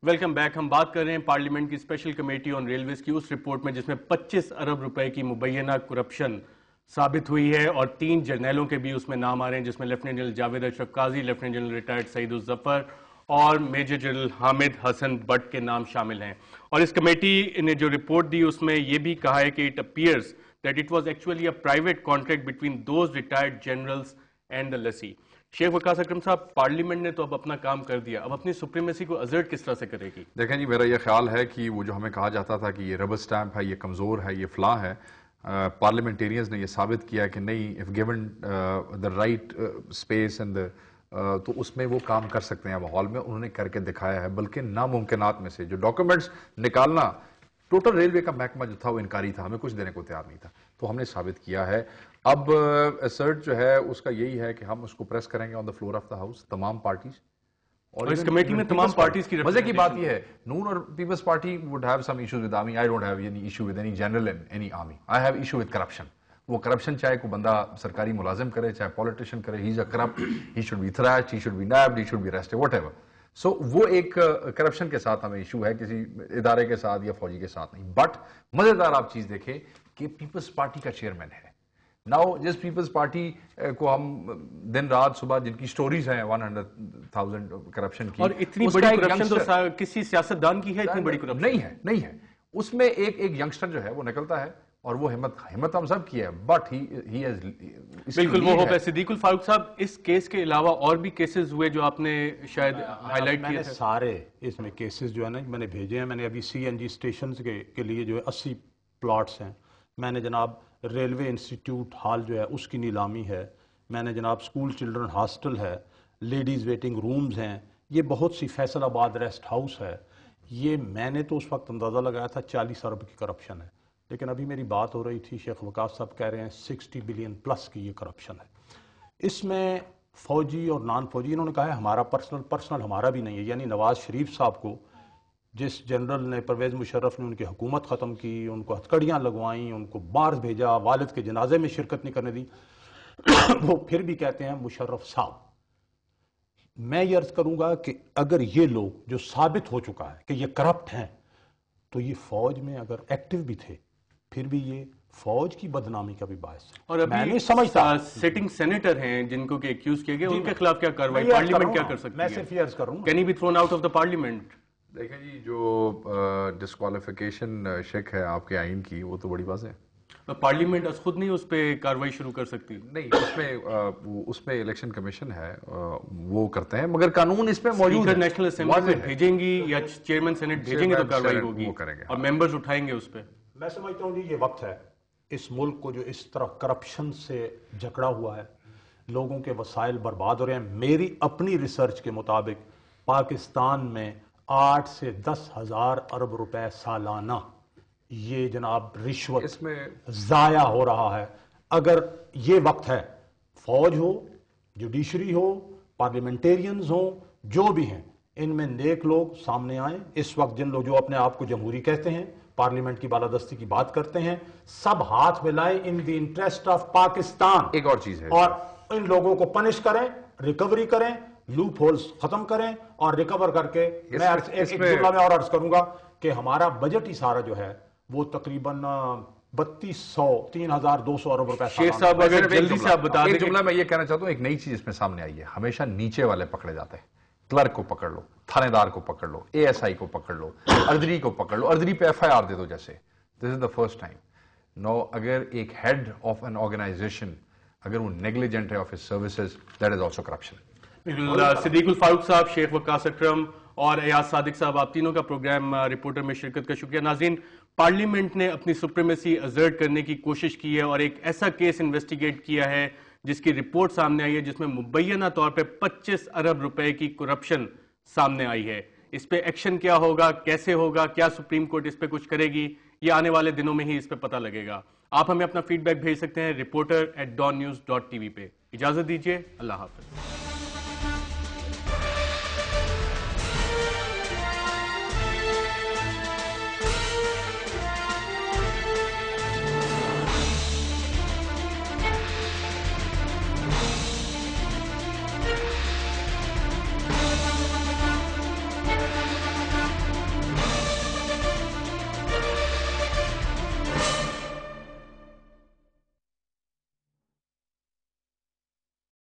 Welcome back. ہم بات کر رہے ہیں پارلیمنٹ کی اسپیشل کمیٹی آن ریلویز کی اس رپورٹ میں جس میں 25 ارب روپے کی مبینہ کرپشن ثابت ہوئی ہے اور 3 جرنیلوں کے بھی اس میں نام آ رہے ہیں جس میں lieutenant general Javed Ashraf Qazi, lieutenant general retired Saeed Uzzafar اور میجر جنرل حامد حسن بٹ کے نام شامل ہیں. اور اس کمیٹی نے جو رپورٹ دی اس میں یہ بھی کہا ہے کہ it appears that it was actually a private contract between those retired generals and the lessee. شیخ وقاص اکرم صاحب، پارلیمنٹ نے تو اب اپنا کام کر دیا، اب اپنی سپریمیسی کو ازرٹ کس طرح سے کرے گی؟ دیکھیں جی، میرا یہ خیال ہے کہ وہ جو ہمیں کہا جاتا تھا کہ یہ ربر سٹیمپ ہے، یہ کمزور ہے، یہ فلاں ہے، پارلیمنٹیرینز نے یہ ثابت کیا کہ نہیں، if given the right space and تو اس میں وہ کام کر سکتے ہیں. ماحول میں انہوں نے کر کے دکھایا ہے، بلکہ ناممکنات میں سے جو ڈاکومنٹس نکالنا، ٹوٹل ریلوے کا محکمہ جو تھا وہ انکاری تھا، ہمیں کچھ دینے کو تیار نہیں تھا، تو ہم نے ثابت کیا ہے. اب ایسرٹ جو ہے اس کا یہی ہے کہ ہم اس کو پریس کریں گے on the floor of the house, تمام پارٹیز. اور اس کمیٹی میں تمام پارٹیز کی مزے کی بات یہ ہے، نون اور Peoples Party would have some issues with army. I don't have any issue with any general in any army. I have issue with corruption. وہ کرپشن چاہے کوئی بندہ سرکاری ملازم کرے، چاہے پولیٹیشین کرے، he is a corrupt, he should be thrashed, he should be nabbed, he should be arrested, whatever. So وہ ایک کرپشن کے ساتھ ہمیں ایشو ہے، کسی ادارے کے ساتھ یا فوجی کے ساتھ نہیں. بٹ مزیدار آپ چیز دیکھیں کہ پیپلز پارٹی کا چیئرمین ہے. ناؤ جس پیپلز پارٹی کو ہم دن رات صبح جن کی سٹوریز ہیں 100,000 کرپشن کی، اور اتنی بڑی کرپشن تو کسی سیاستدان کی ہے؟ اتنی بڑی کرپشن نہیں ہے. اس میں ایک ینگسٹر جو ہے وہ نکلتا ہے اور وہ ہمت ہم سب کی ہے، بٹ ہی ہیز بالکل وہ ہو. صدیق الفاروق صاحب، اس کیس کے علاوہ اور بھی کیسز ہوئے جو آپ نے شاید ہائی لائٹ کیے تھے؟ سارے اس میں کیسز جو ہے نا میں نے بھیجے ہیں. میں نے ابھی CNG اسٹیشنز کے لیے جو ہے 80 پلاٹس ہیں. میں نے جناب ریلوے انسٹیٹیوٹ ہال جو ہے اس کی نیلامی ہے. میں نے جناب اسکول چلڈرن ہاسٹل ہے، لیڈیز ویٹنگ رومز ہیں، یہ بہت سی فیصل آباد ریسٹ ہاؤس ہے. یہ میں نے تو اس وقت اندازہ لگایا تھا 40 ارب کی کرپشن ہے، لیکن ابھی میری بات ہو رہی تھی، شیخ وقاص صاحب کہہ رہے ہیں 60 بلین پلس کی یہ کرپشن ہے. اس میں فوجی اور نان فوجی، انہوں نے کہا ہے ہمارا پرسنل ہمارا بھی نہیں ہے. یعنی نواز شریف صاحب کو جس جنرل نے، پرویز مشرف نے ان کی حکومت ختم کی، ان کو ہتھکڑیاں لگوائیں، ان کو باہر بھیجا، والد کے جنازے میں شرکت نہیں کرنے دی، وہ پھر بھی کہتے ہیں مشرف صاحب. میں یہ عرض کروں گا کہ اگر یہ لوگ جو ثابت ہو چکا ہے کہ یہ کرپٹ ہیں، تو یہ فوج میں اگر ایکٹیو بھی تھے پھر بھی یہ فوج کی بدنامی کا بھی باعث ہے. اور ابھی سٹنگ سینیٹر ہیں جن کو کہ ایکیوز کیے گئے، ان کے خلاف کیا کارروائی پارلیمنٹ کیا کر سکتی ہے؟ میں صرف یہ عرض کروں، can he be thrown out of the parliament? دیکھیں جی، جو ڈسکوالیفیکیشن شک ہے آپ کے آئین کی، وہ تو بڑی بات ہے. پارلیمنٹ از خود نہیں اس پہ کارروائی شروع کر سکتی؟ نہیں، اس میں الیکشن کمیشن ہے، وہ کرتے ہیں، مگر قانون اس میں موجود ہے. نیشنل اسمبلی میں بھیجیں گی یا چیئرمین سینٹ بھیجیں گے تو کارروائی ہوگی اور ممبرز اٹھائیں گے اس پہ. میں سمجھتا ہوں جی یہ وقت ہے اس ملک کو جو اس طرح کرپشن سے جکڑا ہوا ہے، لوگوں کے وسائل برباد ہو رہے ہیں. میری اپنی ریسرچ کے مطابق پاکستان میں 8 سے 10 ہزار ارب روپے سالانہ یہ جناب رشوت اس میں ضائع ہو رہا ہے. اگر یہ وقت ہے، فوج ہو، جوڈیشری ہو، پارلیمنٹیرینز ہوں، جو بھی ہیں، ان میں نیک لوگ سامنے آئیں. اس وقت جن لوگ جو اپنے آپ کو جمہوری کہتے ہیں، پارلیمنٹ کی بالادستی کی بات کرتے ہیں، سب ہاتھ ملائیں ان دی انٹرسٹ آف پاکستان. ایک اور چیز ہے، اور ان لوگوں کو پنش کریں، ریکوری کریں، لوپ ہولز ختم کریں اور ریکور کر کے. میں ایک جملہ میں اور عرض کروں گا کہ ہمارا بجٹ ہی سارا جو ہے وہ تقریباً 3,200 ارب روپے. شیخ صاحب اگر جلدی سے آپ بتا دیں. ایک جملہ میں یہ کہنا چاہتا ہوں، ایک نئی چیز اس میں سامنے آئی ہے. ہمیشہ نیچے والے پکڑے جاتے ہیں. کلرک کو پکڑ لو، تھانے دار کو پکڑ لو، ASI کو پکڑ لو، اردری کو پکڑ لو، اردری پہ FIR دے دو. جیسے دس از دا فرسٹ ٹائم. نو، اگر ایک ہیڈ آف این آرگنائزیشن اگر وہ نیگلیجنٹ ہے of his services, that is also corruption. Siddique ul Farooq Sahab, Sheikh وقاص اکرم اور ایاز صادق صاحب، آپ تینوں کا پروگرام رپورٹر میں شرکت کا شکریہ. ناظرین، پارلیمنٹ نے اپنی سپریمیسی ازرٹ کرنے کی کوشش کی ہے اور ایک ایسا کیس انویسٹیگیٹ کیا ہے جس کی رپورٹ سامنے آئی ہے جس میں مبینہ طور پہ 25 ارب روپے کی کرپشن سامنے آئی ہے. اس پہ ایکشن کیا ہوگا، کیسے ہوگا، کیا سپریم کورٹ اس پہ کچھ کرے گی، یہ آنے والے دنوں میں ہی اس پہ پتہ لگے گا. آپ ہمیں اپنا فیڈ بیک بھیج سکتے ہیں reporter@dawnnews.tv پہ. اجازت دیجیے، اللہ حافظ.